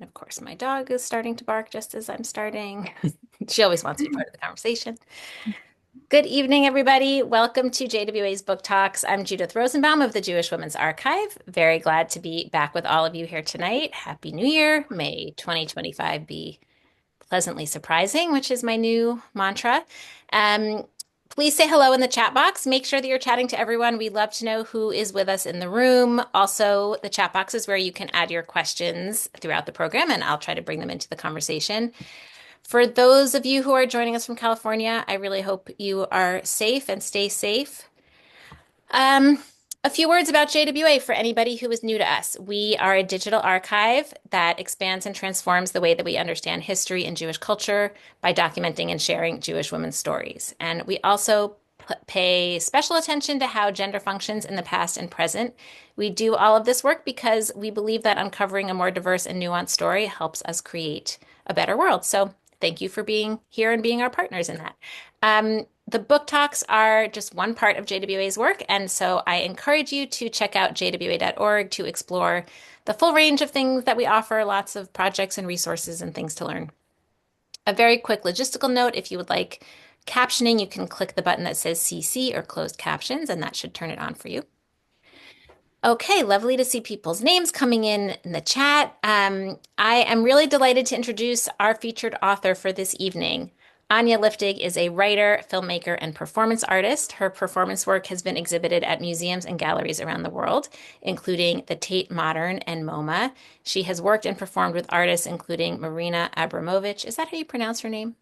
And of course, my dog is starting to bark just as I'm starting. She always wants to be part of the conversation. Good evening, everybody. Welcome to JWA's Book Talks. I'm Judith Rosenbaum of the Jewish Women's Archive. Very glad to be back with all of you here tonight. Happy New Year. May 2025 be pleasantly surprising, which is my new mantra. Um, Please say hello in the chat box. Make sure that you're chatting to everyone. We'd love to know who is with us in the room. Also, the chat box is where you can add your questions throughout the program, and I'll try to bring them into the conversation. For those of you who are joining us from California, I really hope you are safe and stay safe. Um, a few words about JWA for anybody who is new to us. We are a digital archive that expands and transforms the way that we understand history and Jewish culture by documenting and sharing Jewish women's stories. And we also pay special attention to how gender functions in the past and present. We do all of this work because we believe that uncovering a more diverse and nuanced story helps us create a better world. So thank you for being here and being our partners in that. The book talks are just one part of JWA's work, and so I encourage you to check out jwa.org to explore the full range of things that we offer, lots of projects and resources and things to learn. A very quick logistical note, if you would like captioning, you can click the button that says CC or closed captions, and that should turn it on for you. Okay, lovely to see people's names coming in the chat. I am really delighted to introduce our featured author for this evening. Anya Liftig is a writer, filmmaker, and performance artist. Her performance work has been exhibited at museums and galleries around the world, including the Tate Modern and MoMA. She has worked and performed with artists including Marina Abramovich. Is that how you pronounce her name?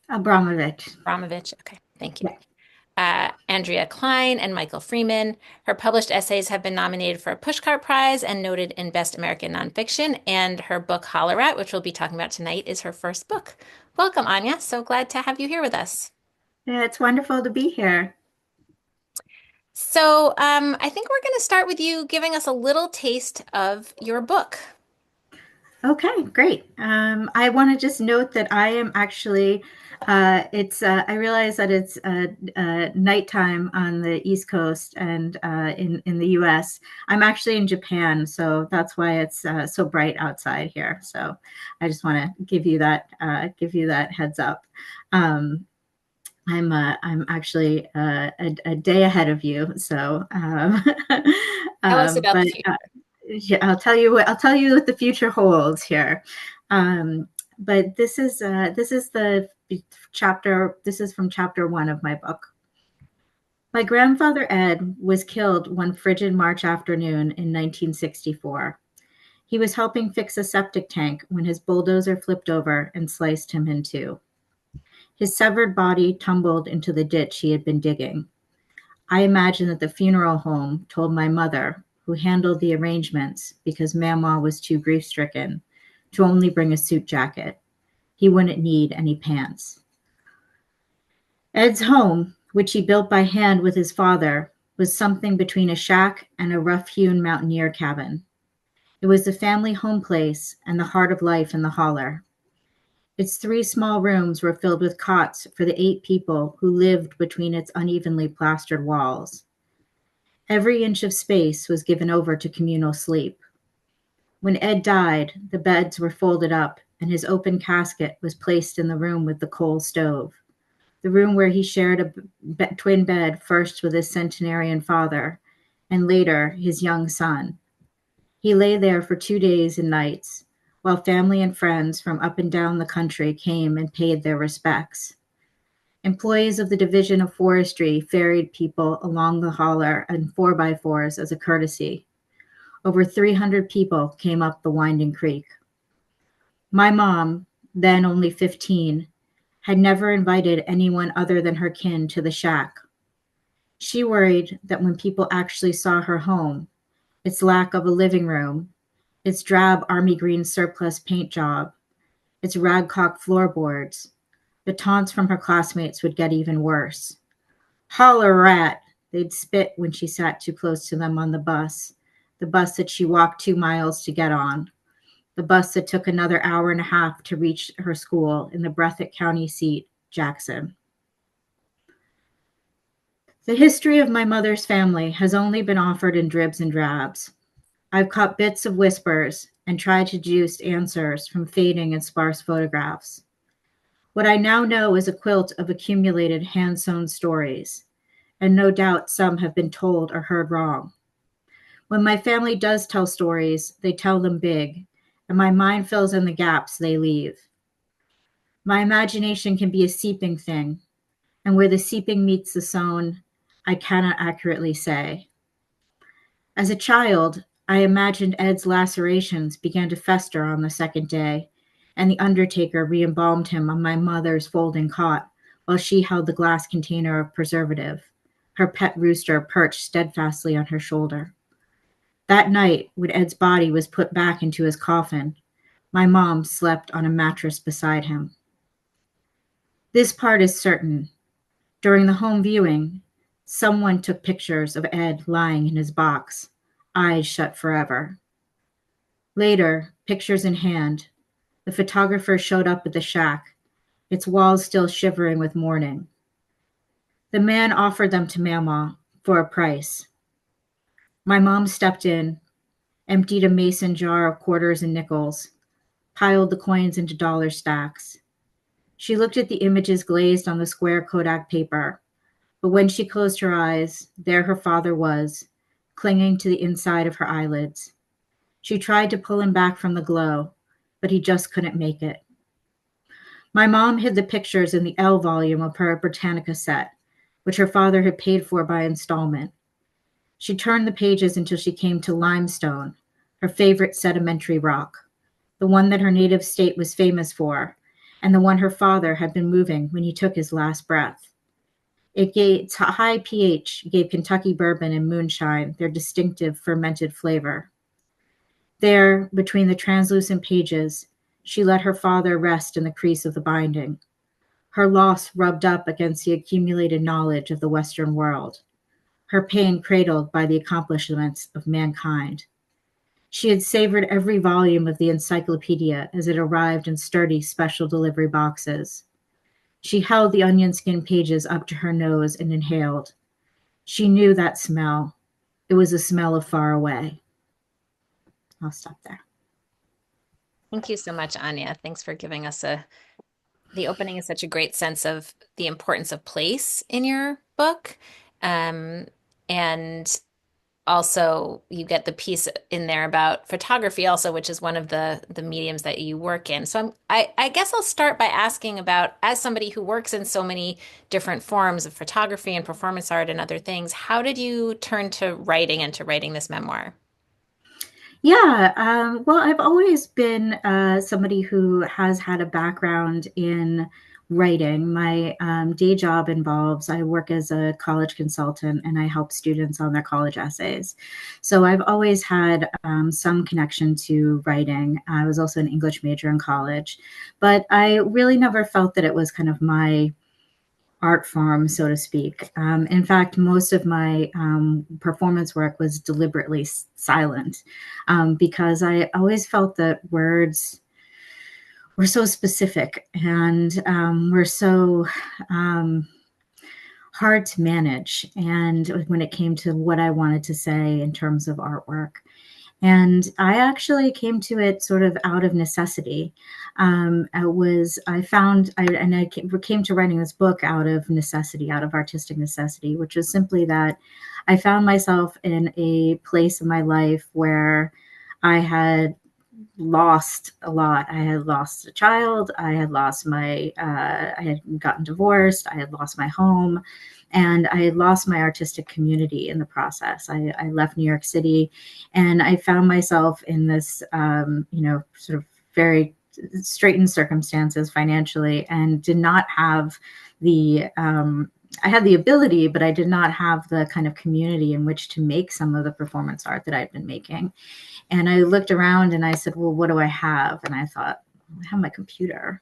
Abramovich. Abramovich. Okay, thank you. Yeah. Andrea Klein and Michael Freeman. Her published essays have been nominated for a Pushcart Prize and noted in Best American Nonfiction. And her book, Holler Rat, which we'll be talking about tonight, is her first book. Welcome, Anya. So glad to have you here with us. Yeah, it's wonderful to be here. So I think we're going to start with you giving us a little taste of your book. Okay, great. I want to just note that I am actually, I realize that it's nighttime on the East Coast and in the US. I'm actually in Japan, so that's why it's so bright outside here. So I just want to give you that heads up. I'm actually a day ahead of you, so Tell us about the but future. yeah, I'll tell you what the future holds here. But this is the chapter. This is from chapter 1 of my book. My grandfather Ed was killed one frigid March afternoon in 1964. He was helping fix a septic tank when his bulldozer flipped over and sliced him in two. His severed body tumbled into the ditch he had been digging. I imagine that the funeral home told my mother, who handled the arrangements because Memoir was too grief-stricken, to only bring a suit jacket. He wouldn't need any pants. Ed's home, which he built by hand with his father, was something between a shack and a rough-hewn mountaineer cabin. It was the family home place and the heart of life in the holler. Its 3 small rooms were filled with cots for the 8 people who lived between its unevenly plastered walls. Every inch of space was given over to communal sleep. When Ed died, the beds were folded up and his open casket was placed in the room with the coal stove, the room where he shared a twin bed first with his centenarian father and later his young son. He lay there for 2 days and nights, while family and friends from up and down the country came and paid their respects. Employees of the Division of Forestry ferried people along the holler in 4x4s as a courtesy. Over 300 people came up the winding creek. My mom, then only 15, had never invited anyone other than her kin to the shack. She worried that when people actually saw her home, its lack of a living room, its drab army green surplus paint job, its ragcock floorboards, the taunts from her classmates would get even worse. Holler Rat, they'd spit when she sat too close to them on the bus that she walked 2 miles to get on, the bus that took another hour and a half to reach her school in the Breathitt County seat, Jackson. The history of my mother's family has only been offered in dribs and drabs. I've caught bits of whispers and tried to deduce answers from fading and sparse photographs. What I now know is a quilt of accumulated hand-sewn stories, and no doubt some have been told or heard wrong. When my family does tell stories, they tell them big, and my mind fills in the gaps they leave. My imagination can be a seeping thing, and where the seeping meets the sewn, I cannot accurately say. As a child, I imagined Ed's lacerations began to fester on the second day, and the undertaker re-embalmed him on my mother's folding cot while she held the glass container of preservative, her pet rooster perched steadfastly on her shoulder. That night, when Ed's body was put back into his coffin, my mom slept on a mattress beside him. This part is certain. During the home viewing, someone took pictures of Ed lying in his box, eyes shut forever. Later, pictures in hand, the photographer showed up at the shack, its walls still shivering with mourning. The man offered them to Mama for a price. My mom stepped in, emptied a mason jar of quarters and nickels, piled the coins into dollar stacks. She looked at the images glazed on the square Kodak paper, but when she closed her eyes, there her father was, clinging to the inside of her eyelids. She tried to pull him back from the glow, but he just couldn't make it. My mom hid the pictures in the L volume of her Britannica set, which her father had paid for by installment. She turned the pages until she came to limestone, her favorite sedimentary rock, the one that her native state was famous for, and the one her father had been moving when he took his last breath. Its high pH gave Kentucky bourbon and moonshine their distinctive fermented flavor. There, between the translucent pages, she let her father rest in the crease of the binding, her loss rubbed up against the accumulated knowledge of the Western world, her pain cradled by the accomplishments of mankind. She had savored every volume of the encyclopedia as it arrived in sturdy special delivery boxes. She held the onion skin pages up to her nose and inhaled. She knew that smell. It was a smell of far away. I'll stop there. Thank you so much, Anya. Thanks for giving us the opening is such a great sense of the importance of place in your book. And also you get the piece in there about photography also, which is one of the mediums that you work in. So I guess I'll start by asking about, as somebody who works in so many different forms of photography and performance art and other things, how did you turn to writing and to writing this memoir? Yeah, well, I've always been somebody who has had a background in writing. My day job involves, I work as a college consultant and I help students on their college essays. So I've always had some connection to writing. I was also an English major in college, but I really never felt that it was kind of my art form, so to speak. In fact, most of my performance work was deliberately silent because I always felt that words were so specific and were so hard to manage. And when it came to what I wanted to say in terms of artwork. And I actually came to it sort of out of necessity. I came to writing this book out of necessity, out of artistic necessity, which was simply that I found myself in a place in my life where I had lost a lot. I had lost a child. I had gotten divorced. I had lost my home. And I had lost my artistic community in the process. I left New York City and I found myself in this, sort of very straitened circumstances financially and did not have I had the ability, but I did not have the kind of community in which to make some of the performance art that I'd been making. And I looked around and I said, well, what do I have? And I thought, I have my computer.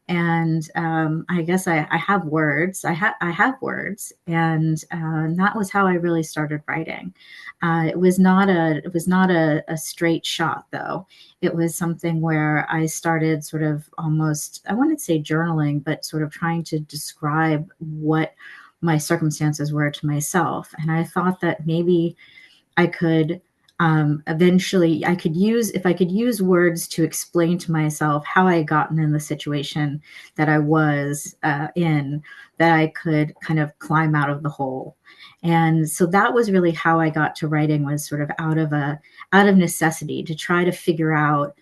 And I guess I have words. I have words, and that was how I really started writing. It was not a straight shot, though. It was something where I started sort of almost, I wouldn't say journaling, but sort of trying to describe what my circumstances were to myself. And I thought that maybe I could Eventually if I could use words to explain to myself how I had gotten in the situation that I was in, that I could kind of climb out of the hole. And so that was really how I got to writing, was sort of out of necessity, to try to figure out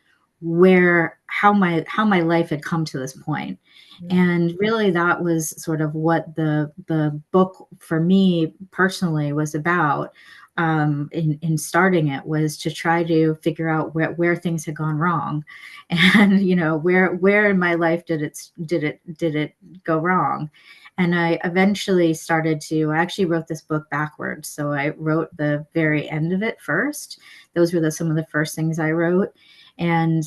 how my life had come to this point. And really that was sort of what the book for me personally was about. In starting it, was to try to figure out where things had gone wrong, and where in my life did it go wrong. And I eventually I actually wrote this book backwards. So I wrote the very end of it first. Those were some of the first things I wrote. And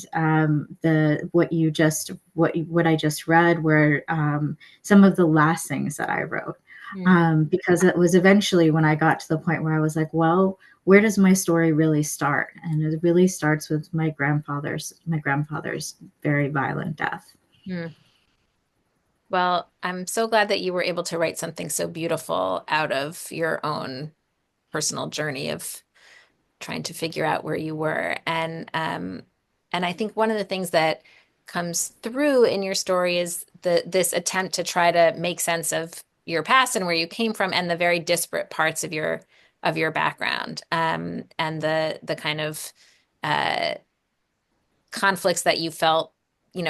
what I just read were some of the last things that I wrote. Because it was eventually when I got to the point where I was like, well, where does my story really start? And it really starts with my grandfather's very violent death. Mm. Well, I'm so glad that you were able to write something so beautiful out of your own personal journey of trying to figure out where you were. And I think one of the things that comes through in your story is this attempt to try to make sense of your past and where you came from and the very disparate parts of your background, and the kind of uh, conflicts that you felt,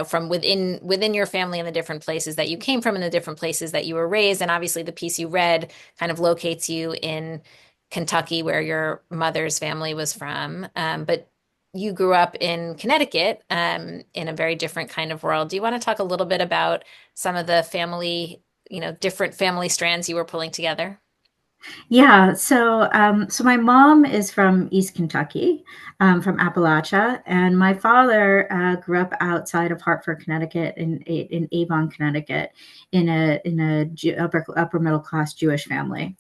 from within your family and the different places that you came from and the different places that you were raised. And obviously the piece you read kind of locates you in Kentucky, where your mother's family was from. But you grew up in Connecticut, in a very different kind of world. Do you want to talk a little bit about some of the family, different family strands you were pulling together? Yeah, so my mom is from East Kentucky, from Appalachia, and my father grew up outside of Hartford, Connecticut, in Avon, Connecticut, in a upper middle class Jewish family.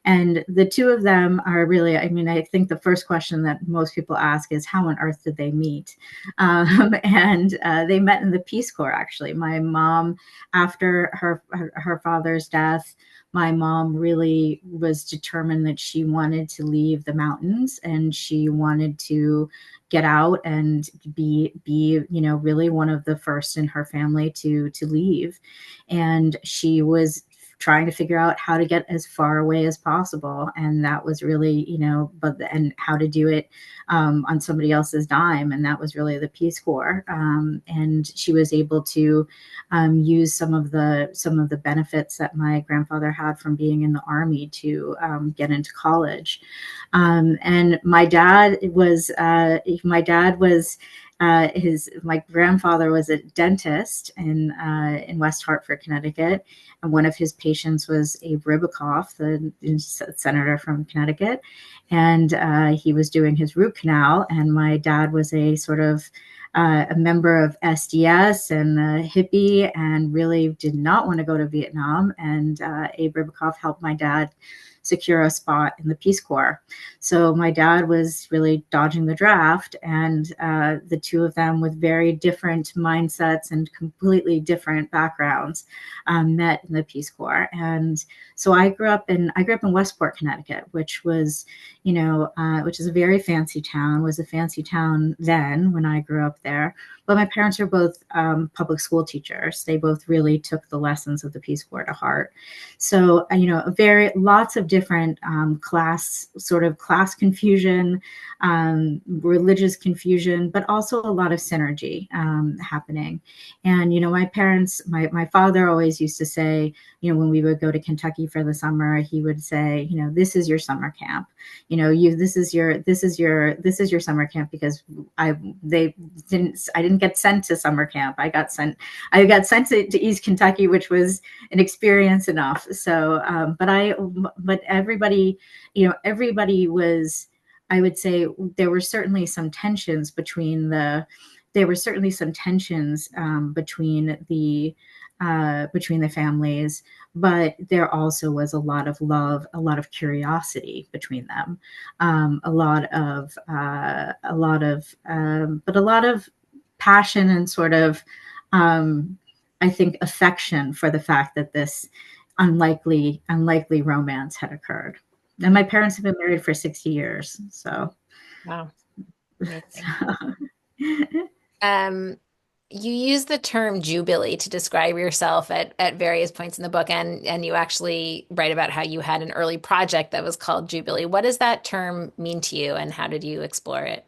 And the two of them are really, I mean, I think the first question that most people ask is, how on earth did they meet? And they met in the Peace Corps, actually. My mom, after her father's death, my mom really was determined that she wanted to leave the mountains, and she wanted to get out and be really one of the first in her family to leave. And she was trying to figure out how to get as far away as possible, and that was really, and how to do it on somebody else's dime, and that was really the Peace Corps. And she was able to use some of the benefits that my grandfather had from being in the Army to get into college. And my grandfather was a dentist in West Hartford, Connecticut, and one of his patients was Abe Ribicoff, the senator from Connecticut, and he was doing his root canal. And my dad was a sort of a member of SDS and a hippie, and really did not want to go to Vietnam. And Abe Ribicoff helped my dad secure a spot in the Peace Corps. So my dad was really dodging the draft, and the two of them, with very different mindsets and completely different backgrounds, met in the Peace Corps. And so I grew up in Westport, Connecticut, which was, which is a very fancy town. Was a fancy town then when I grew up there. But my parents are both public school teachers. They both really took the lessons of the Peace Corps to heart. So, lots of different class confusion, religious confusion, but also a lot of synergy happening. And, my parents, my father always used to say, when we would go to Kentucky for the summer, he would say, this is your summer camp. This is your summer camp, because I didn't get sent to summer camp. I got sent to East Kentucky, which was an experience enough. So, but everybody was, I would say, there were certainly some tensions between the families, but there also was a lot of love, a lot of curiosity between them, but a lot of passion and sort of, I think, affection for the fact that this unlikely romance had occurred. And my parents have been married for 60 years, so. Wow, amazing. So, Um, you use the term jubilee to describe yourself at various points in the book, and you actually write about how you had an early project that was called Jubilee. What does that term mean to you, and how did you explore it?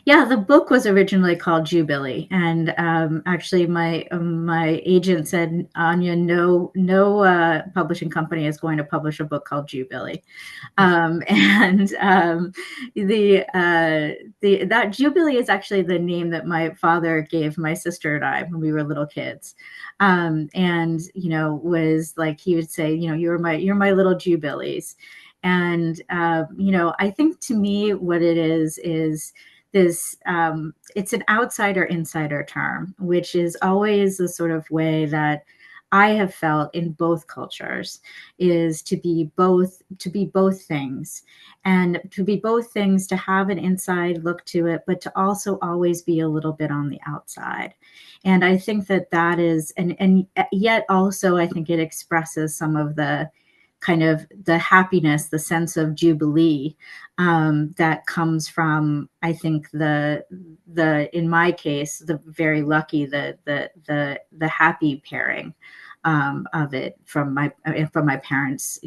yeah, the book was originally called Jubilee, and actually, my agent said, Anya, no publishing company is going to publish a book called Jubilee. And the that Jubilee is actually the name that my father gave my sister and I when we were little kids. And was like, he would say, you're my little Jubilees. And I think, to me, what it is this, it's an outsider insider term, which is always the sort of way that I have felt in both cultures, is to be both things, and to be both things, to have an inside look to it, but to also always be a little bit on the outside. And I think that is, and yet also I think it expresses some of the kind of the happiness, the sense of jubilee, that comes from, I think, the in my case, the very lucky, the happy pairing, of it, from my parents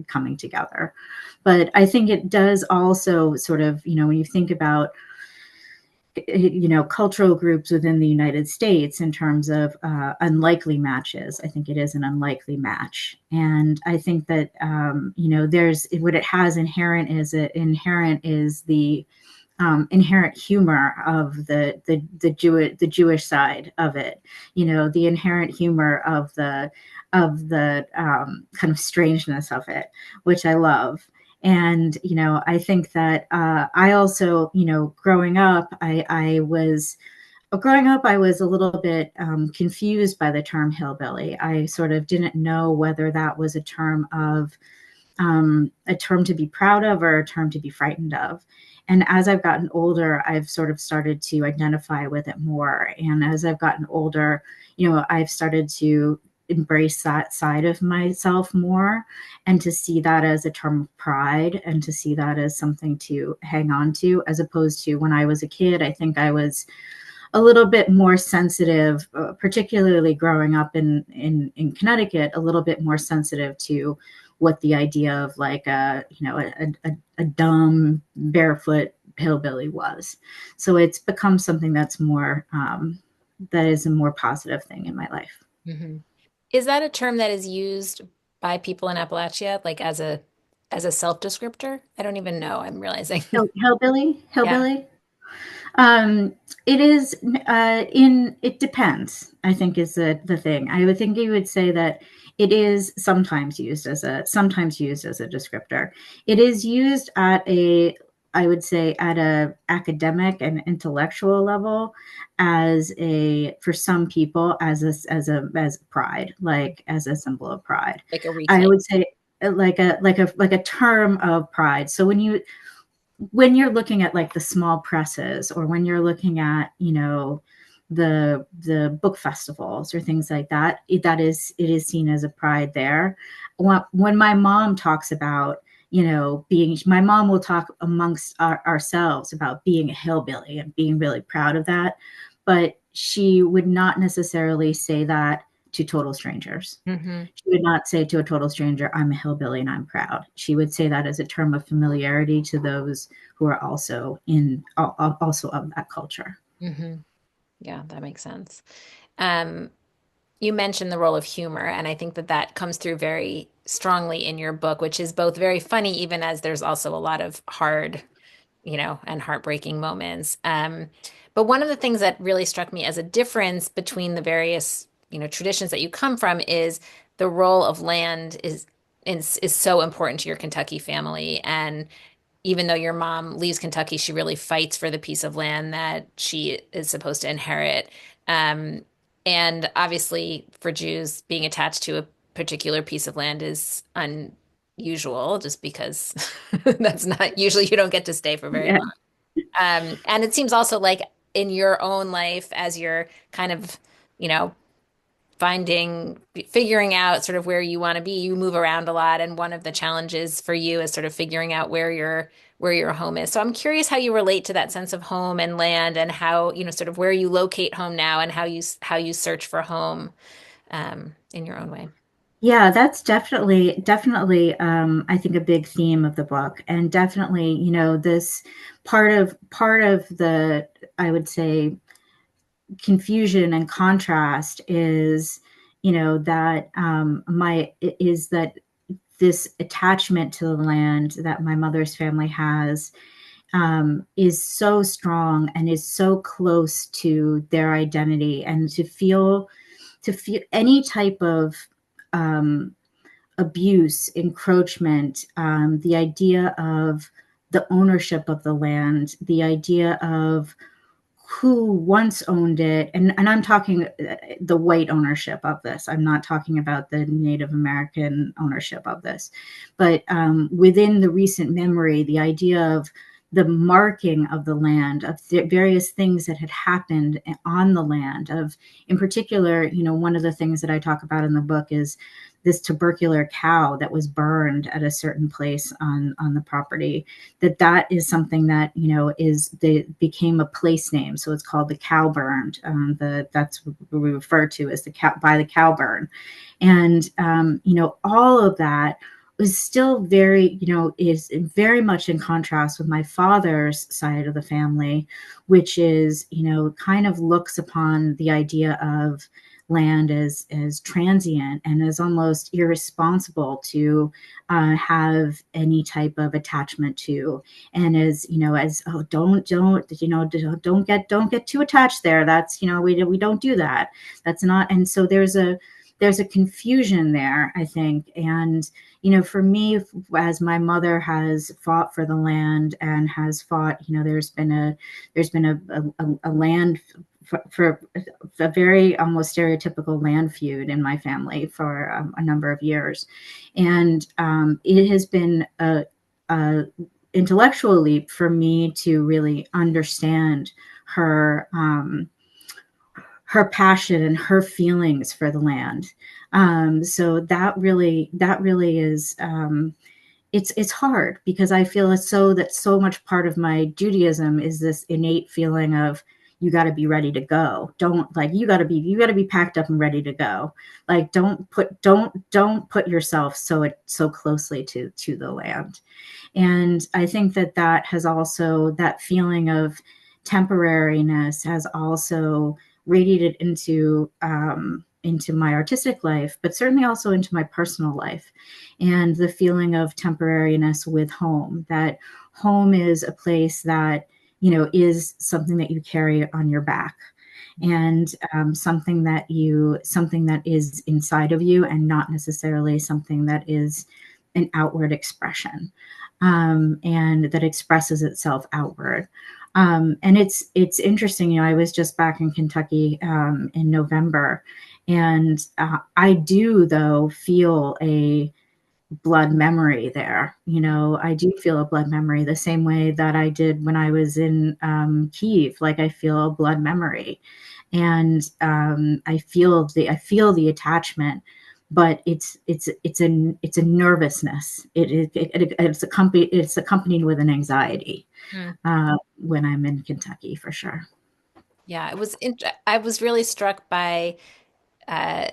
coming together. But I think it does also sort of, when you think about, cultural groups within the United States in terms of unlikely matches. I think it is an unlikely match, and I think that, there's what it has inherent is the inherent humor of the Jewish side of it. The inherent humor of the kind of strangeness of it, which I love. And I think that, I also, growing up, I was a little bit confused by the term hillbilly. I sort of didn't know whether that was a term to be proud of or a term to be frightened of. And as I've gotten older, I've sort of started to identify with it more. And as I've gotten older, I've started to embrace that side of myself more, and to see that as a term of pride, and to see that as something to hang on to, as opposed to when I was a kid. I think I was a little bit more sensitive, particularly growing up in Connecticut, a little bit more sensitive to what the idea of, like, a dumb barefoot hillbilly was. So it's become something that's more, that is a more positive thing in my life. Hmm. Is that a term that is used by people in Appalachia, like as a self descriptor? I don't even know. I'm realizing. Hillbilly, Yeah. hillbilly. Um, it is, it depends, I think, is the thing. I would think you would say that it is sometimes used as a descriptor. It is used I would say, at a academic and intellectual level, for some people, as pride, like as a symbol of pride. Like a I reclaim. would say, like a term of pride. So when you're looking at, like, the small presses, or when you're looking at, the book festivals or things like that, it is seen as a pride there. When my mom talks about, being my mom will talk amongst ourselves about being a hillbilly and being really proud of that, but she would not necessarily say that to total strangers. Hmm. She would not say to a total stranger, I'm a hillbilly and I'm proud. She would say that as a term of familiarity to those who are also of that culture. Hmm. Yeah, that makes sense. Um, you mentioned the role of humor, and I think that that comes through very strongly in your book, which is both very funny, even as there's also a lot of hard, and heartbreaking moments. But one of the things that really struck me as a difference between the various, traditions that you come from is the role of land is so important to your Kentucky family. And even though your mom leaves Kentucky, she really fights for the piece of land that she is supposed to inherit. Um, and obviously, for Jews, being attached to a particular piece of land is unusual, just because that's not usually you don't get to stay for very Yeah. long. And it seems also like in your own life, as you're kind of, you know, figuring out sort of where you want to be, you move around a lot. And one of the challenges for you is sort of figuring out where your home is. So I'm curious how you relate to that sense of home and land and how, sort of where you locate home now and how you search for home in your own way. Yeah, that's definitely, I think a big theme of the book, and definitely, this part of the, I would say, confusion and contrast is, that my is that this attachment to the land that my mother's family has is so strong and is so close to their identity, and to feel any type of um, abuse, encroachment, the idea of the ownership of the land, the idea of who once owned it, and I'm talking the white ownership of this. I'm not talking about the Native American ownership of this, but within the recent memory, the idea of the marking of the land, of the various things that had happened on the land, of, in particular, one of the things that I talk about in the book is this tubercular cow that was burned at a certain place on the property. That is something that became a place name, so it's called the cow burned. That's what we refer to as the cow, by the cow burn. And all of that was still very, is very much in contrast with my father's side of the family, which is, kind of looks upon the idea of land as transient and as almost irresponsible to have any type of attachment to, and as oh, don't get too attached there. That's, we don't do that. That's not. And so there's a confusion there, I think. And for me, as my mother has fought for the land and has fought, there's been a land for a very almost stereotypical land feud in my family for a number of years, and it has been a intellectual leap for me to really understand her her passion and her feelings for the land. So that really is, it's hard because I feel as so that so much part of my Judaism is this innate feeling of, you got to be ready to go. Don't, like, you got to be packed up and ready to go. Like, don't put yourself so closely to the land. And I think that has also, that feeling of temporariness has also radiated into my artistic life, but certainly also into my personal life. And the feeling of temporariness with home, that home is a place that, is something that you carry on your back, and something that is inside of you, and not necessarily something that is an outward expression, and that expresses itself outward. And it's interesting. I was just back in Kentucky in November, and I do, though, feel a blood memory there. I do feel a blood memory the same way that I did when I was in Kiev. Like, I feel a blood memory, and I feel the attachment, but it's a nervousness. It's accompanied with an anxiety Mm. when I'm in Kentucky, for sure. Yeah, I was really struck by uh,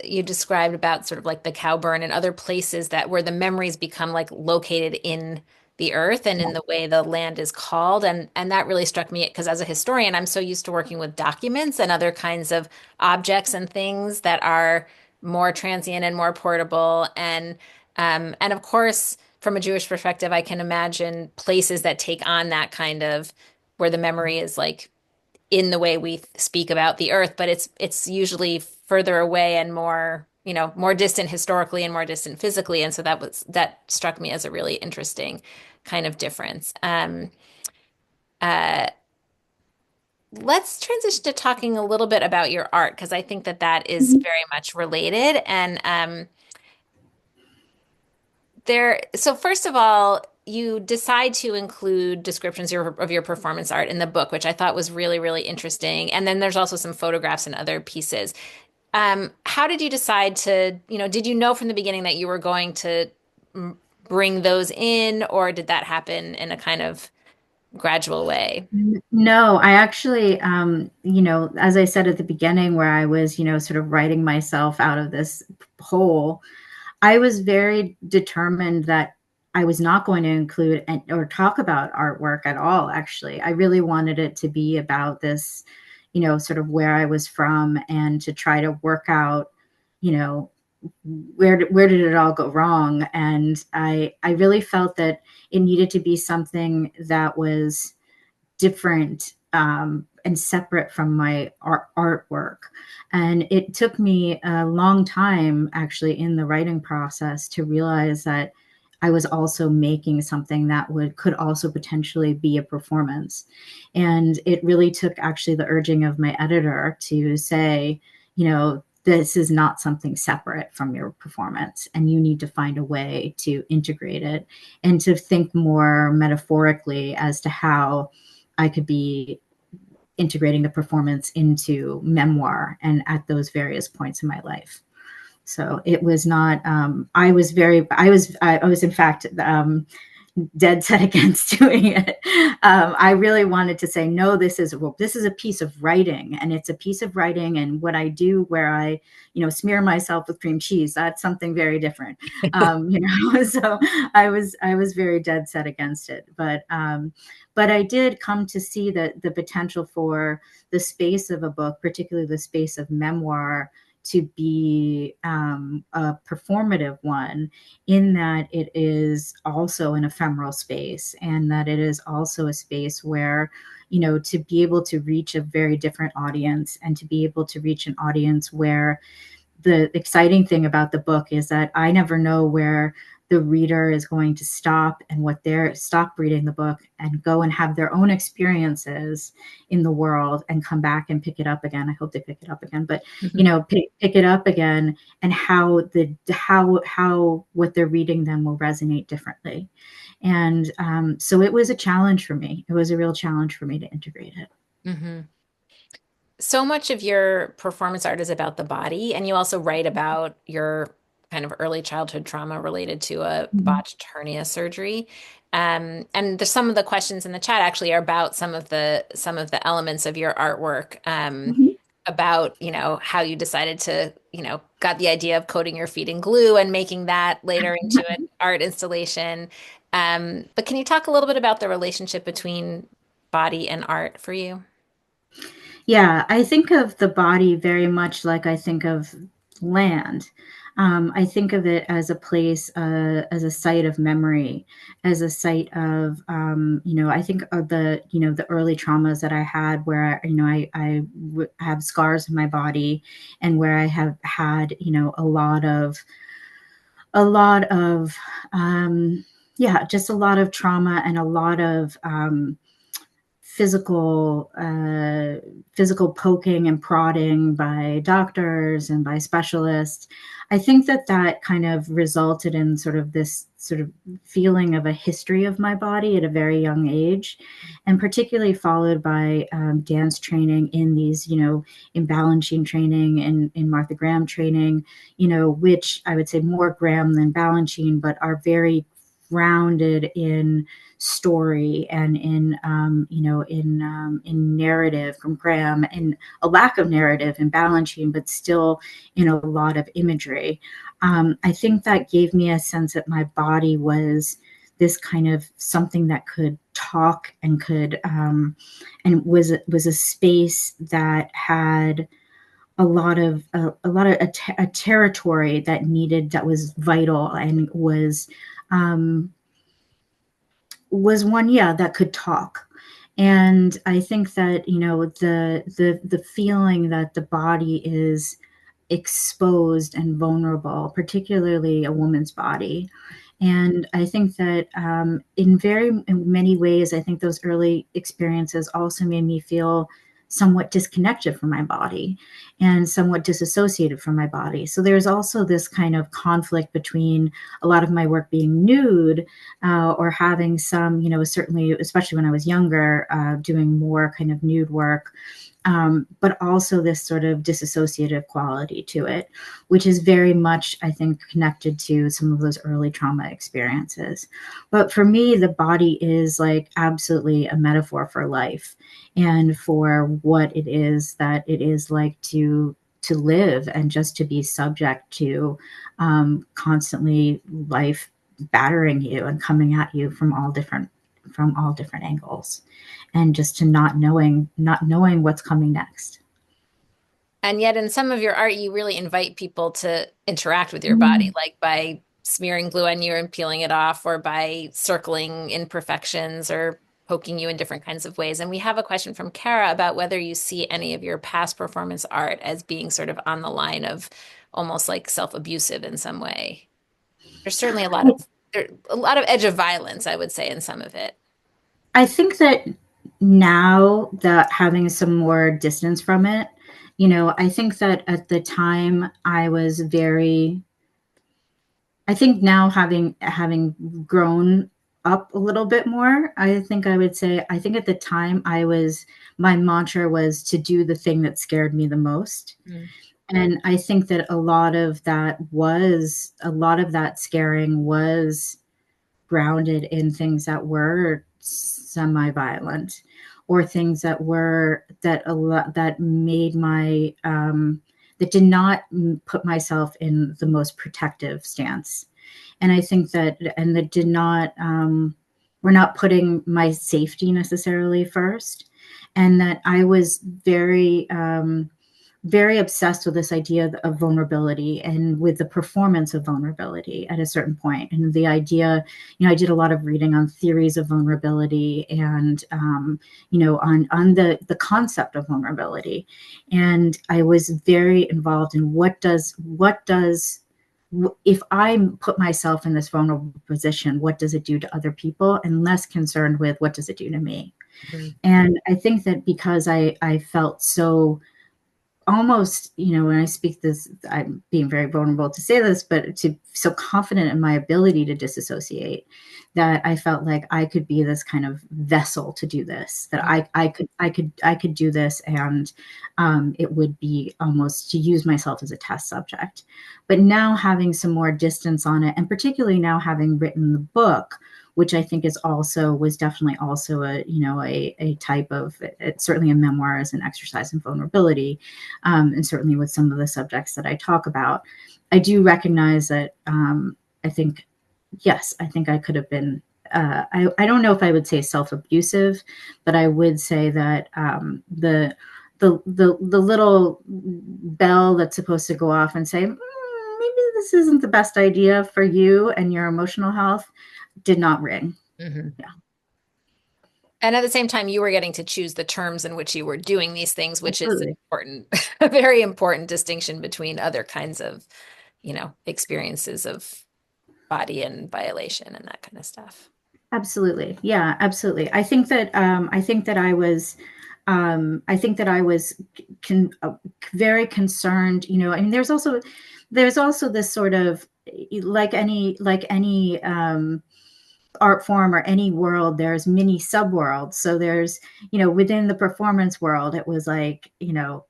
you described about sort of like the cow burn and other places that where the memories become like located in the earth and in the way the land is called, and that really struck me because as a historian I'm so used to working with documents and other kinds of objects and things that are more transient and more portable, and of course from a Jewish perspective I can imagine places that take on that kind of where the memory is like in the way we speak about the earth, but it's usually further away and more, more distant historically and more distant physically. And so that struck me as a really interesting kind of difference. Uh, let's transition to talking a little bit about your art because I think that is Mhm. very much related. And so first of all, you decide to include descriptions of your performance art in the book, which I thought was really, really interesting. And then there's also some photographs and other pieces. How did you decide to, did you know from the beginning that you were going to bring those in, or did that happen in a kind of gradual way? No, I actually, as I said at the beginning, where I was, sort of writing myself out of this hole, I was very determined that I was not going to include or talk about artwork at all, actually. I really wanted it to be about this, sort of where I was from, and to try to work out, you know, where did it all go wrong? And I really felt that it needed to be something that was different, and separate from my artwork. And it took me a long time, actually, in the writing process to realize that I was also making something that could also potentially be a performance. And it really took actually the urging of my editor to say, this is not something separate from your performance, and you need to find a way to integrate it, and to think more metaphorically as to how I could be integrating the performance into memoir and at those various points in my life. So it was not, I was in fact, dead set against doing it. I really wanted to say, no, this is a piece of writing, and it's a piece of writing. And what I do, where I, smear myself with cream cheese, that's something very different. So I was very dead set against it. But I did come to see that the potential for the space of a book, particularly the space of memoir, to be a performative one, in that it is also an ephemeral space, and that it is also a space where, to be able to reach a very different audience, and to be able to reach an audience where the exciting thing about the book is that I never know where the reader is going to stop, and what they're stop reading the book and go and have their own experiences in the world and come back and pick it up again. I hope they pick it up again, but pick it up again, and how what they're reading then will resonate differently. And so it was a challenge for me. It was a real challenge for me to integrate it. Mm-hmm. So much of your performance art is about the body, and you also write about your kind of early childhood trauma related to a Mhm. botched hernia surgery. And some of the questions in the chat actually are about some of the elements of your artwork, Mhm. about, how you decided to, got the idea of coating your feet in glue and making that later into an art installation. But can you talk a little bit about the relationship between body and art for you? Yeah, I think of the body very much like I think of land. I think of it as a place, as a site of memory, as a site of, I think of the early traumas that I had, where, have scars in my body, and where I have had, a lot of, yeah, just a lot of trauma, and a lot of, physical physical poking and prodding by doctors and by specialists. I think that kind of resulted in sort of this sort of feeling of a history of my body at a very young age, and particularly followed by dance training in these, in Balanchine training and in Martha Graham training, which I would say more Graham than Balanchine, but are very grounded in story, and in narrative from Graham, and a lack of narrative in Balanchine, but still in a lot of imagery. I think that gave me a sense that my body was this kind of something that could talk, and could, and was a space that had a territory that was vital, and um, was one, yeah, that could talk. And I think that, the feeling that the body is exposed and vulnerable, particularly a woman's body. And I think that, in many ways, I think those early experiences also made me feel somewhat disconnected from my body, and somewhat disassociated from my body. So there's also this kind of conflict between a lot of my work being nude, or having some, certainly, especially when I was younger, doing more kind of nude work, but also this sort of disassociative quality to it, which is very much, I think, connected to some of those early trauma experiences. But for me, the body is like absolutely a metaphor for life and for what it is that it is like to live and just to be subject to constantly life battering you and coming at you from all different angles, and just to not knowing what's coming next. And yet, in some of your art, you really invite people to interact with your body, Mm. like by smearing glue on you and peeling it off, or by circling imperfections or poking you in different kinds of ways. And we have a question from Kara about whether you see any of your past performance art as being sort of on the line of almost like self-abusive in some way. There's certainly a lot of edge of violence, I would say, in some of it. I think that now that having some more distance from it, I think that at the time I was very, I think now having grown up a little bit more, I think I would say, I think at the time my mantra was to do the thing that scared me the most. Mm. And I think that a lot of that scaring was grounded in things that were semi-violent, or things that were that a lot that made my that did not put myself in the most protective stance. And I think that did not were not putting my safety necessarily first. And that I was very obsessed with this idea of vulnerability, and with the performance of vulnerability at a certain point. And the idea, I did a lot of reading on theories of vulnerability, and on the concept of vulnerability. And I was very involved in what does if I put myself in this vulnerable position, what does it do to other people, and less concerned with what does it do to me. Mhm. And I think that because I felt so almost, when I speak this, I'm being very vulnerable to say this, but to so confident in my ability to disassociate, that I felt like I could be this kind of vessel to do this, that I could do this, and it would be almost to use myself as a test subject. But now having some more distance on it, and particularly now having written the book, which I think was definitely also a type of, it's certainly a memoir as an exercise in vulnerability, and certainly with some of the subjects that I talk about, I do recognize that I think, yes, I think I could have been. I don't know if I would say self-abusive, but I would say that the little bell that's supposed to go off and say, maybe this isn't the best idea for you and your emotional health, did not ring. Mhm. Yeah, And at the same time, you were getting to choose the terms in which you were doing these things, which is an absolutely. important, a very important distinction between other kinds of, experiences of body and violation and that kind of stuff. Absolutely. Yeah, absolutely. I think that I was very concerned, I mean, there's also this sort of, like any art form or any world, there's many subworlds. So there's, within the performance world, it was like,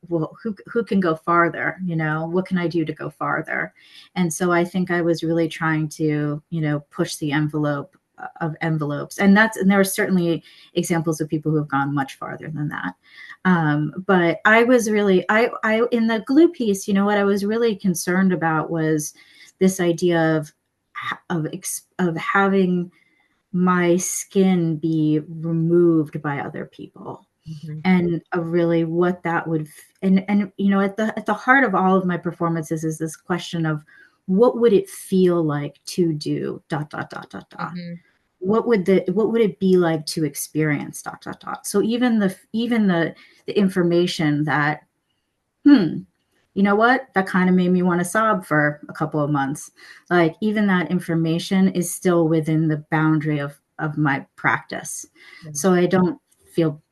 well, who can go farther? What can I do to go farther? And so I think I was really trying to, push the envelope of envelopes. And there are certainly examples of people who have gone much farther than that. But I was really, I in the glue piece, what I was really concerned about was this idea of having my skin be removed by other people, Mhm. and really what that would, and at the heart of all of my performances is this question of what would it feel like to do dot dot dot dot dot, Mhm. what would it be like to experience dot dot dot. So even the information that, you know what, that kind of made me want to sob for a couple of months, like even that information is still within the boundary of my practice. So I don't feel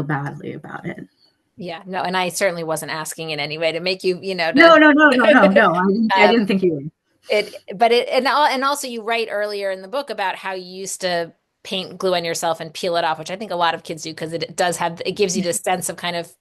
badly about it. Yeah, no, and I certainly wasn't asking in any way to make you, No, no, no, no, no, no. I um, didn't think you would. and also you write earlier in the book about how you used to paint glue on yourself and peel it off, which I think a lot of kids do because it gives you this sense of kind of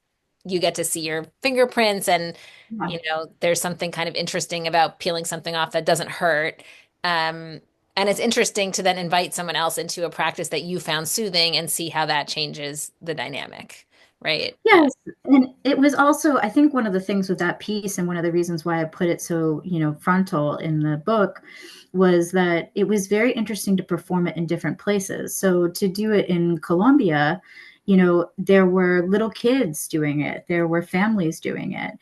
you get to see your fingerprints and Yeah. there's something kind of interesting about peeling something off that doesn't hurt. Um, and it's interesting to then invite someone else into a practice that you found soothing and see how that changes the dynamic, right? Yes, and it was also, I think, one of the things with that piece, and one of the reasons why I put it so, frontal in the book, was that it was very interesting to perform it in different places. So to do it in Colombia, there were little kids doing it, there were families doing it.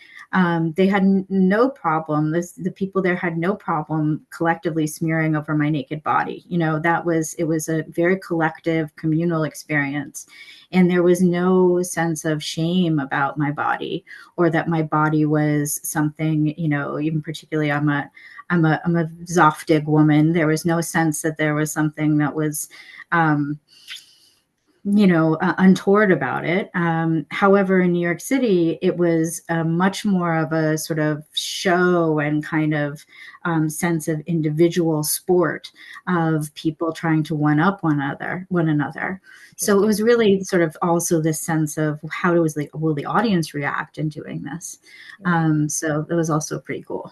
They had no problem. The people there had no problem collectively smearing over my naked body. It was a very collective, communal experience. And there was no sense of shame about my body, or that my body was something, even particularly I'm a Zoftig woman. There was no sense that there was something that was, untoward about it. However, in New York City, it was much more of a sort of show and kind of sense of individual sport of people trying to one up one another. So it Interesting. was really sort of also this sense of will the audience react in doing this? Right. So it was also pretty cool.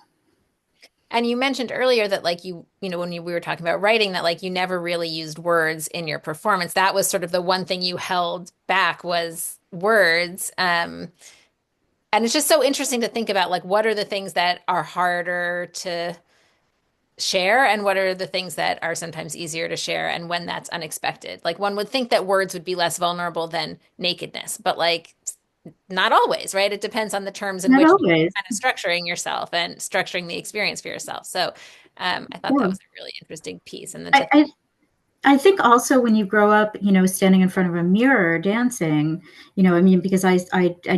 And you mentioned earlier that like when we were talking about writing that like you never really used words in your performance. That was sort of the one thing you held back was words. And it's just so interesting to think about like what are the things that are harder to share and what are the things that are sometimes easier to share and when that's unexpected. Like one would think that words would be less vulnerable than nakedness, but like not always, right? It depends on the terms in Not which you're always. kind of structuring yourself and structuring the experience for yourself. So I thought that Yeah. was a really interesting piece. And then I, to I I think also when you grow up, standing in front of a mirror dancing, I mean, because I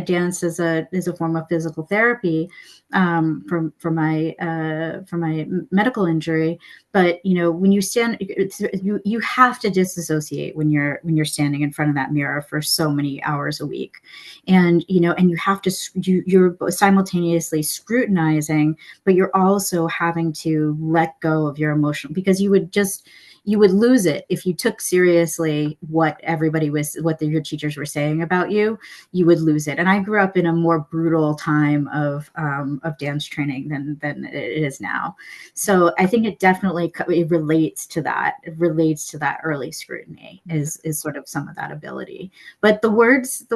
dance as a form of physical therapy, for my medical injury. But when you stand, you have to disassociate when you're standing in front of that mirror for so many hours a week, and you have to you're simultaneously scrutinizing, but you're also having to let go of your emotional, because you would lose it if you took seriously what your teachers were saying about you. You would lose it. And I grew up in a more brutal time of dance training than it is now. So I think it relates to that. It relates to that early scrutiny, is sort of some of that ability. But the words,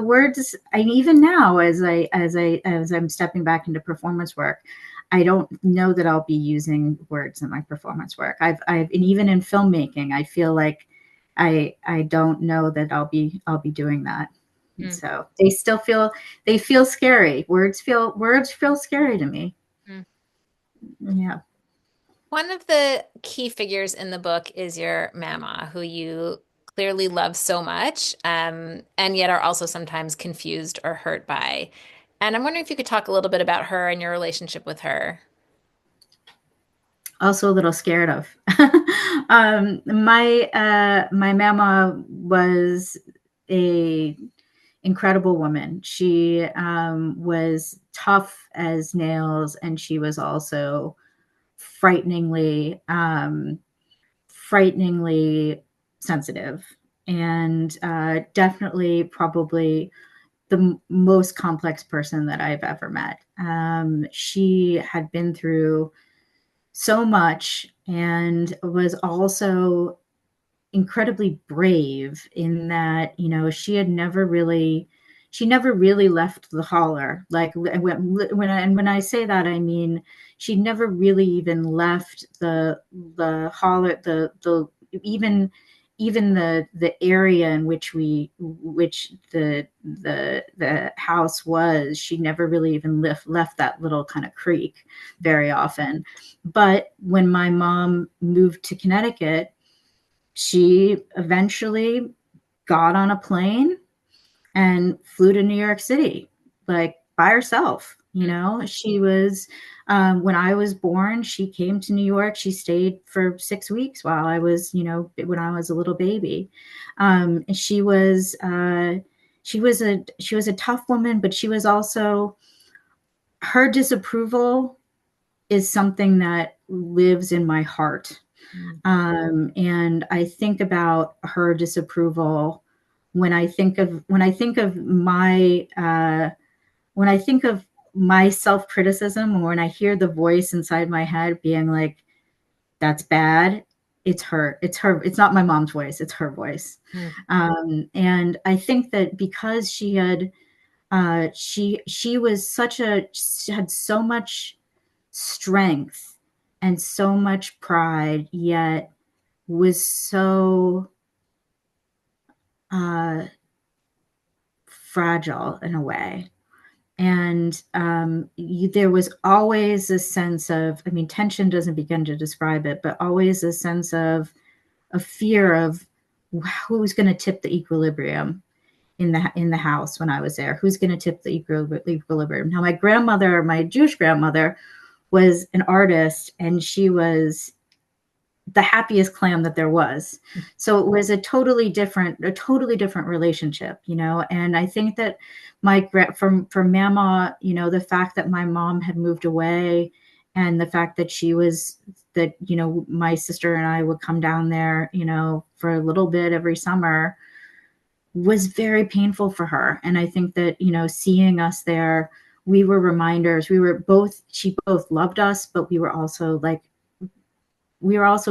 and even now, as I'm stepping back into performance work, I don't know that I'll be using words in my performance work. And even in filmmaking, I feel like I don't know that I'll be doing that. And Mm, so they feel scary. Words feel scary to me. mm. Yeah. One of the key figures in the book is your mama, who you clearly love so much, and yet are also sometimes confused or hurt by. And I'm wondering if you could talk a little bit about her and your relationship with her. Also a little scared of. My mama was a incredible woman. She was tough as nails, and she was also frighteningly sensitive, and definitely probably the most complex person that I've ever met. She had been through so much, and was also incredibly brave in that, she never really left the holler. Like, when I say that, I mean she never really even left the holler, the even the area in which the house was. She never really even left that little kind of creek very often. But when my mom moved to Connecticut, she eventually got on a plane and flew to New York City, like, by herself. She was, when I was born, she came to New York. She stayed for 6 weeks while when I was a little baby. And she was a tough woman, but she was also, her disapproval is something that lives in my heart. Mm. And I think about her disapproval when I think of my when I think of my self-criticism, or when I hear the voice inside my head being like, that's bad, it's her. It's not my mom's voice, it's her voice. Mm. And I think that because she had she was she had so much strength and so much pride, yet was so uh, fragile in a way. And there was always a sense of, I mean, tension doesn't begin to describe it, but always a sense of a fear of who's going to tip the equilibrium in the house when I was there. Who's going to tip the equilibrium? Now, my grandmother, my Jewish grandmother, was an artist, and she was the happiest clam that there was. So it was a totally different relationship, you know. And I think that from Mama, you know, the fact that my mom had moved away, and the fact that you know, my sister and I would come down there, you know, for a little bit every summer, was very painful for her. And I think that, you know, seeing us there, we were reminders. She both loved us, but we were also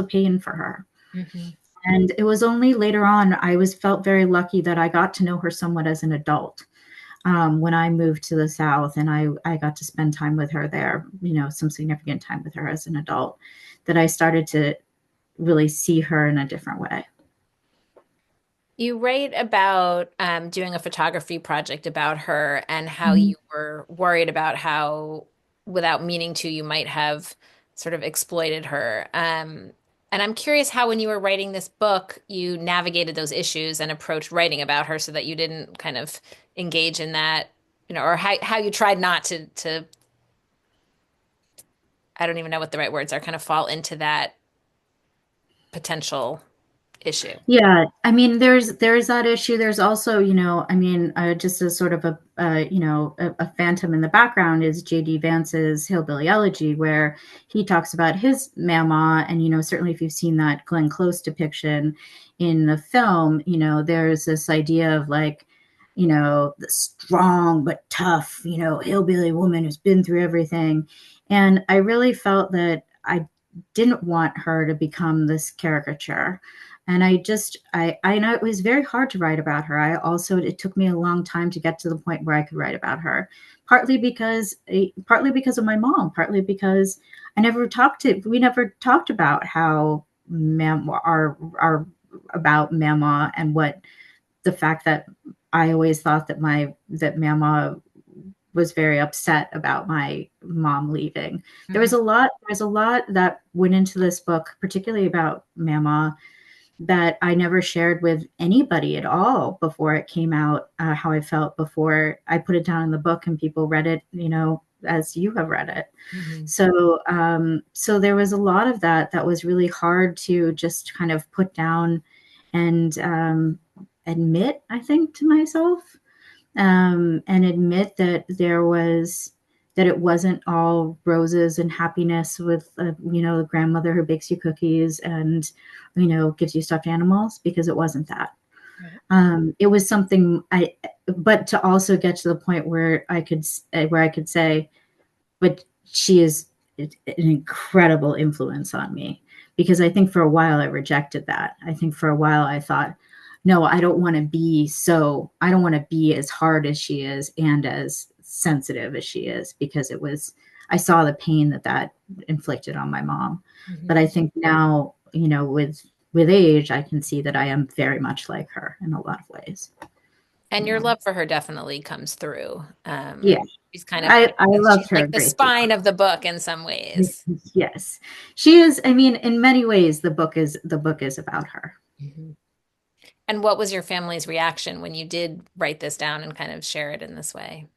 paying for her. Mm-hmm. And it was only later on felt very lucky that I got to know her somewhat as an adult. When I moved to the South, and I got to spend time with her there, you know, some significant time with her as an adult, that I started to really see her in a different way. You write about doing a photography project about her and how Mhm. you were worried about how, without meaning to, you might have sort of exploited her. And I'm curious how, when you were writing this book, you navigated those issues and approached writing about her so that you didn't kind of engage in that, you know, or how you tried not to, I don't even know what the right words are, kind of fall into that potential issue. Yeah, I mean, there's that issue. There's also, you know, I mean, just as sort of you know, a phantom in the background is J.D. Vance's Hillbilly Elegy, where he talks about his mama, and you know, certainly if you've seen that Glenn Close depiction in the film, you know, there's this idea of like, you know, the strong but tough, you know, hillbilly woman who's been through everything, and I really felt that I didn't want her to become this caricature. And I know it was very hard to write about her. It took me a long time to get to the point where I could write about her, partly because of my mom, partly because we never talked about how about Mama, and what the fact that I always thought that Mama was very upset about my mom leaving. Mhm. There's a lot that went into this book, particularly about Mama, that I never shared with anybody at all before it came out, how I felt before I put it down in the book and people read it, you know, as you have read it. Mhm. So there was a lot of that was really hard to just kind of put down and admit, I think, to myself, and admit that it wasn't all roses and happiness with you know, the grandmother who bakes you cookies and, you know, gives you stuffed animals, because it wasn't that. Right. It was something but to also get to the point where I could say, but she is an incredible influence on me, because I think for a while I rejected that. I think for a while I thought, no, I don't want to be as hard as she is and as sensitive as she is, because I saw the pain that inflicted on my mom. But Mhm. I think now, you know, with age, I can see that I am very much like her in a lot of ways. And You your know, love for her definitely comes through. yeah, She's kind of like I loved she's her a like the great deal. spine of the book in some ways. Yes, she is. I mean, in many ways, the book is about her. Mhm. And what was your family's reaction when you did write this down and kind of share it in this way?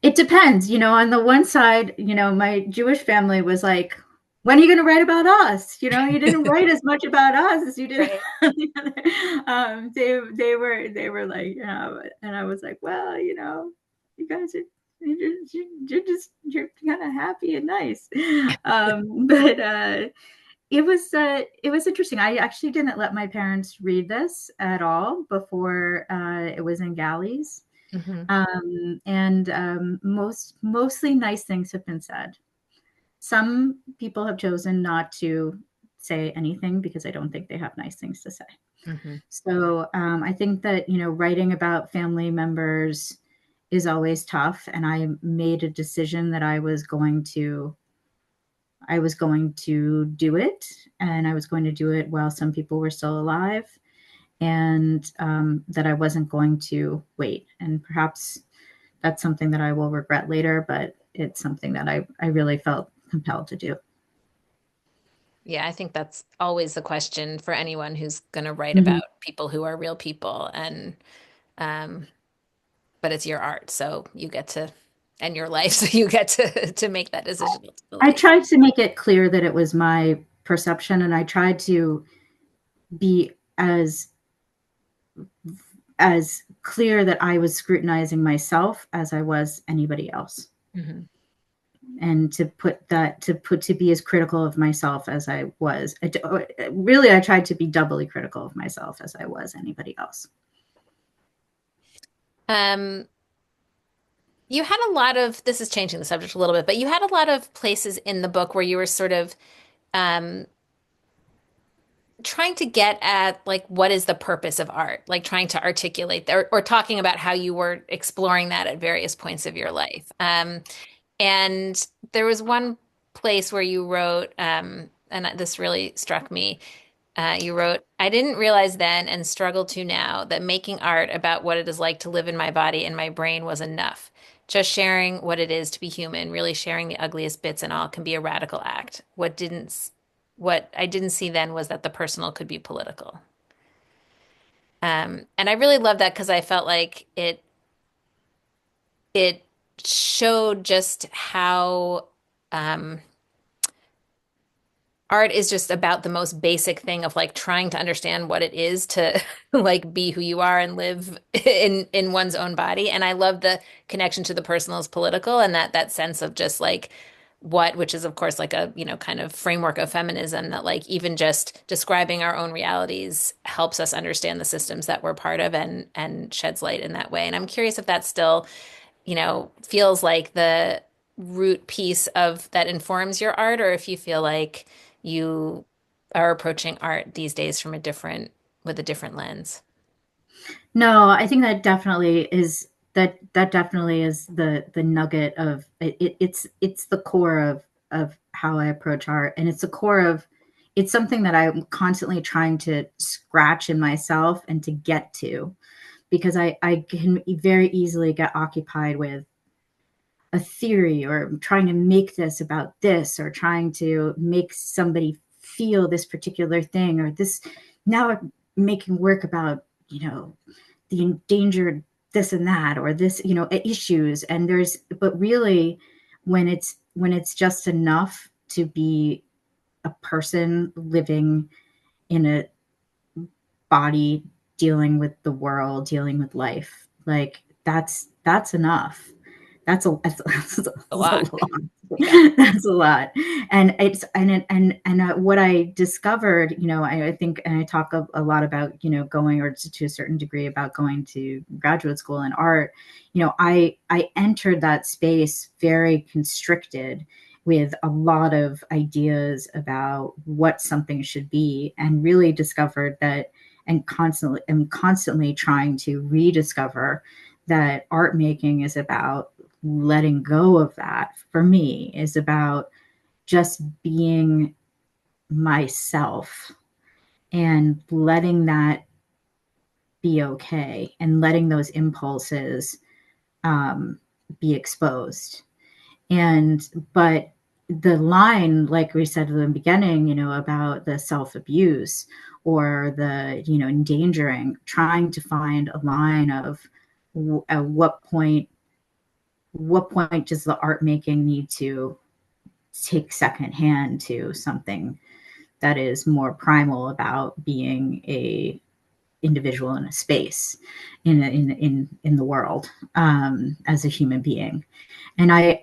It depends, you know. On the one side, you know, my Jewish family was like, "When are you going to write about us? You know, you didn't write as much about us as you did." Right. They were like, you know, and I was like, well, you know, you guys are you're kind of happy and nice, but it was interesting. I actually didn't let my parents read this at all before it was in galleys. Hmm. And mostly nice things have been said. Some people have chosen not to say anything because I don't think they have nice things to say. Hmm. So I think that, writing about family members is always tough. And I made a decision that I was going to do it, and I was going to do it while some people were still alive, and that I wasn't going to wait. And perhaps that's something that I will regret later, but it's something that I really felt compelled to do. Yeah, I think that's always the question for anyone who's going to write Mhm. about people who are real people. And, um, but it's your art, so you get to, and your life, so you get to make that decision I ultimately. tried to make it clear that it was my perception, and I tried to be as clear that I was scrutinizing myself as I was anybody else, Hmm. and to be as critical of myself as I was. Really, I tried to be doubly critical of myself as I was anybody else. Um, you had a lot of, this is changing the subject a little bit, but you had a lot of places in the book where you were sort of um, trying to get at like what is the purpose of art, like trying to articulate or talking about how you were exploring that at various points of your life. And there was one place where you wrote, and this really struck me. You wrote, I didn't realize then and struggle to now that making art about what it is like to live in my body and my brain was enough. Just sharing what it is to be human, really sharing the ugliest bits and all can be a radical act. What I didn't see then was that the personal could be political. And I really loved that because I felt like it showed just how um, art is just about the most basic thing of like trying to understand what it is to like be who you are and live in one's own body. And I love the connection to the personal as political and that sense of just like which is of course like a, kind of framework of feminism that like even just describing our own realities helps us understand the systems that we're part of and sheds light in that way. And I'm curious if that's still feels like the root piece of that informs your art, or if you feel like you are approaching art these days from with a different lens. No, I think that definitely is the nugget of it. It's the core of how I approach art, and it's something that I'm constantly trying to scratch in myself and to get to, because I can very easily get occupied with a theory, or trying to make this about this, or trying to make somebody feel this particular thing, or this. Now I'm making work about, the endangered this and that, or this, issues. And but really, when it's just enough to be a person living in a body, dealing with the world, dealing with life, like that's enough. A That's a lot. lot. Yeah. That's a lot. And it's and what I discovered, I think, and I talk a lot about, going, or to a certain degree, about going to graduate school in art. I entered that space very constricted, with a lot of ideas about what something should be, and really discovered that, and constantly trying to rediscover that art making is about letting go of that. For me, is about just being myself, and letting that be okay, and letting those impulses um, be exposed. But the line, like we said at the beginning, about the self-abuse, or the, endangering, trying to find a line of, at what point does the art making need to take second hand to something that is more primal, about being individual in a space, in the world, as a human being. And I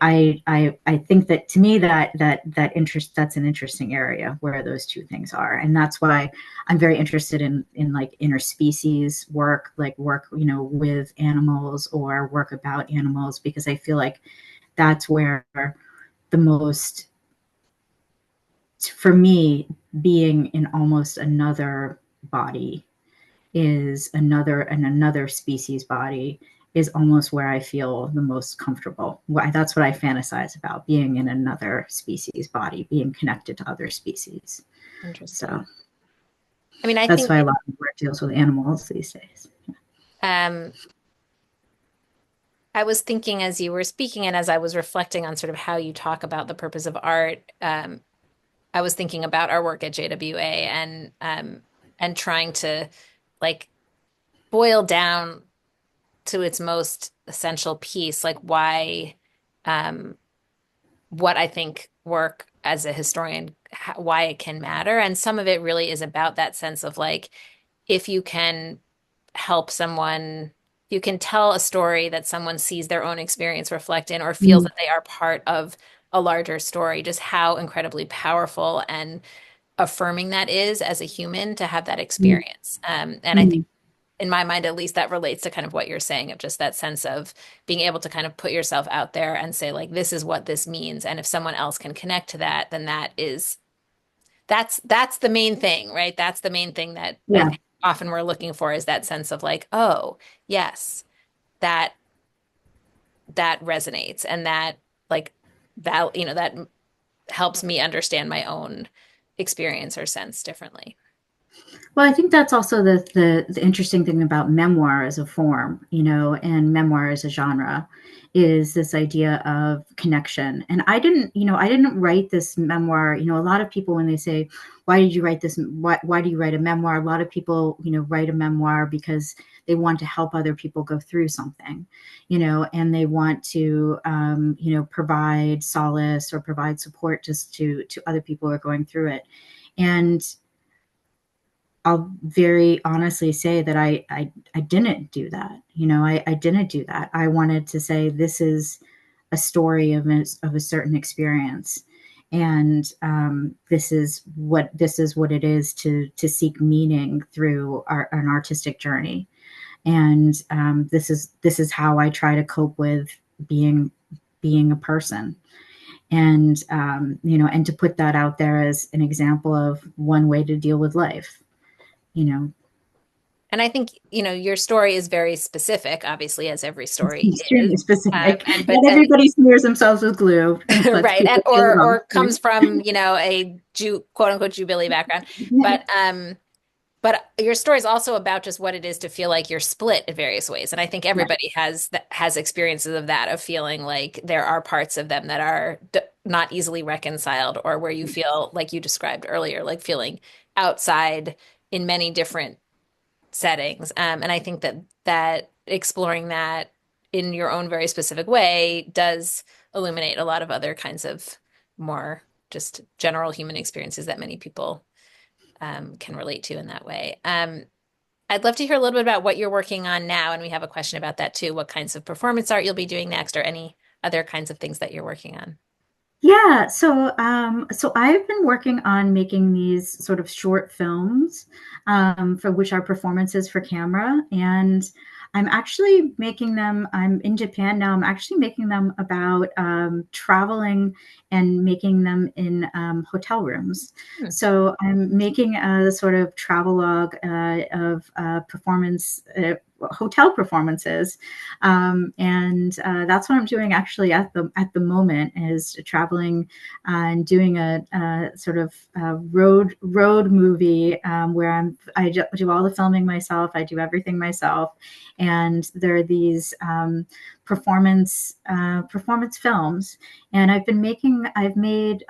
think that, to me, that's an interesting area where those two things are. And that's why I'm very interested in like interspecies work, like work, with animals or work about animals, because I feel like that's where the most, for me, being in almost another body is another species body is almost where I feel the most comfortable. That's what I fantasize about, being in another species body, being connected to other species. Interesting. So I mean, I that's think why a lot of work deals with animals these days. um, I was thinking as you were speaking and as I was reflecting on sort of how you talk about the purpose of art, I was thinking about our work at JWA and trying to like boil down to its most essential piece, like why um, what I think work as a historian, why it can matter. And some of it really is about that sense of like, if you can help someone, you can tell a story that someone sees their own experience reflect in or feels Mm, that they are part of a larger story, just how incredibly powerful and affirming that is as a human to have that mm, experience. And I think mm. in my mind, at least, that relates to kind of what you're saying of just that sense of being able to kind of put yourself out there and say, like, this is what this means. And if someone else can connect to that, then that's the main thing, right? That's the main thing that I Yeah. think often we're looking for is that sense of like, oh, yes, that that resonates and that like that, that helps me understand my own experience or sense differently. Well, I think that's also the interesting thing about memoir as a form, and memoir as a genre, is this idea of connection. And I didn't write this memoir. A lot of people, when they say, "Why did you write this? Why do you write a memoir?" A lot of people, write a memoir because they want to help other people go through something, and they want to, provide solace or provide support just to other people who are going through it. And I'll very honestly say that I didn't do that. I didn't do that. I wanted to say, this is a story of a certain experience, and this is what it is to seek meaning through an artistic journey. And this is how I try to cope with being a person. And and to put that out there as an example of one way to deal with life. you know, And I think, your story is very specific, obviously, as every story is. extremely specific. And but Not everybody smears themselves with glue. Let's right, be and real. or comes from, a Jew, quote unquote Jubilee background. Yeah. But your story is also about just what it is to feel like you're split in various ways. And I think Right. everybody has experiences of that, of feeling like there are parts of them that are not easily reconciled, or where you feel like you described earlier, like feeling outside in many different settings. And I think that exploring that in your own very specific way does illuminate a lot of other kinds of more just general human experiences that many people can relate to in that way. I'd love to hear a little bit about what you're working on now, and we have a question about that too. What kinds of performance art you'll be doing next, or any other kinds of things that you're working on? Yeah, so I've been working on making these sort of short films, for which are performances for camera, and I'm actually making them. I'm in Japan now. I'm actually making them about traveling and making them in hotel rooms. Hmm. So I'm making a sort of travelogue of performance. Hotel performances, and that's what I'm doing actually at the moment, is traveling and doing a sort of road movie, where I do all the filming myself. I do everything myself, and there are these performance films, and I've made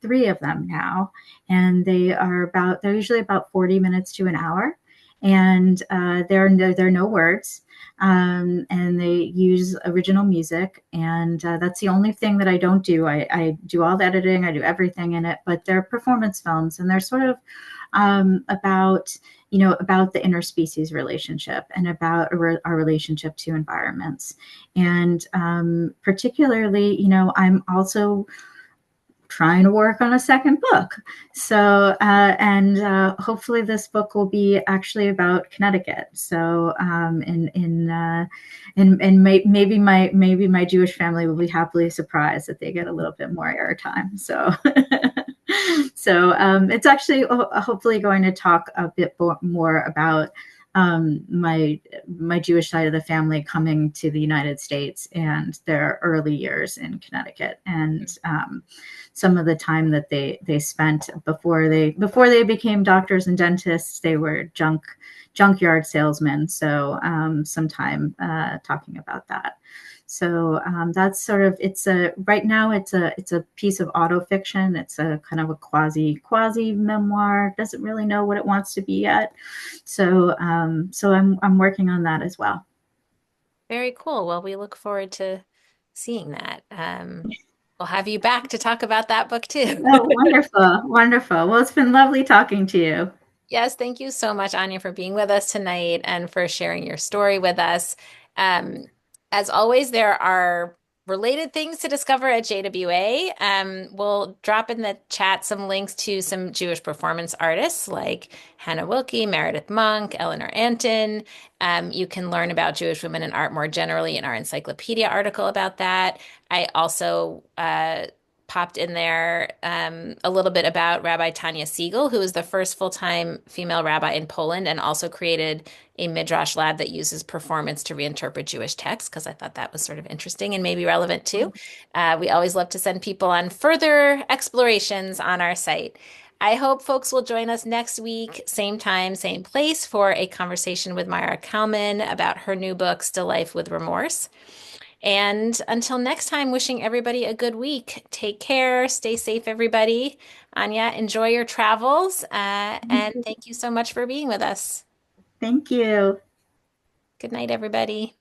three of them now, and they're usually about 40 minutes to an hour, and there are no words, and they use original music, and that's the only thing that I don't do. I do all the editing, I do everything in it, but they're performance films, and they're sort of about about the interspecies relationship and about our relationship to environments. And particularly, I'm also trying to work on a second book. So, and hopefully this book will be actually about Connecticut. So, maybe my Jewish family will be happily surprised that they get a little bit more airtime. So, it's actually hopefully going to talk a bit more about my Jewish side of the family coming to the United States and their early years in Connecticut, and some of the time that they spent before they became doctors and dentists. They were junkyard salesmen. So some time talking about that. So that's sort of, right now it's a piece of autofiction. It's a kind of a quasi memoir. Doesn't really know what it wants to be yet. So I'm working on that as well. Very cool. Well, we look forward to seeing that. We'll have you back to talk about that book too. Oh, wonderful, wonderful. Well, it's been lovely talking to you. Yes, thank you so much, Anya, for being with us tonight and for sharing your story with us. Um, as always, there are related things to discover at JWA. We'll drop in the chat some links to some Jewish performance artists like Hannah Wilke, Meredith Monk, Eleanor Anton. You can learn about Jewish women in art more generally in our encyclopedia article about that. I also popped in there a little bit about Rabbi Tanya Siegel, who is the first full-time female rabbi in Poland and also created a midrash lab that uses performance to reinterpret Jewish texts, because I thought that was sort of interesting and maybe relevant too. We always love to send people on further explorations on our site. I hope folks will join us next week, same time, same place, for a conversation with Myra Kalman about her new book, Still Life with Remorse. And until next time, wishing everybody a good week. Take care. Stay safe, everybody. Anya, enjoy your travels. And thank you so much for being with us. Thank you. Good night, everybody.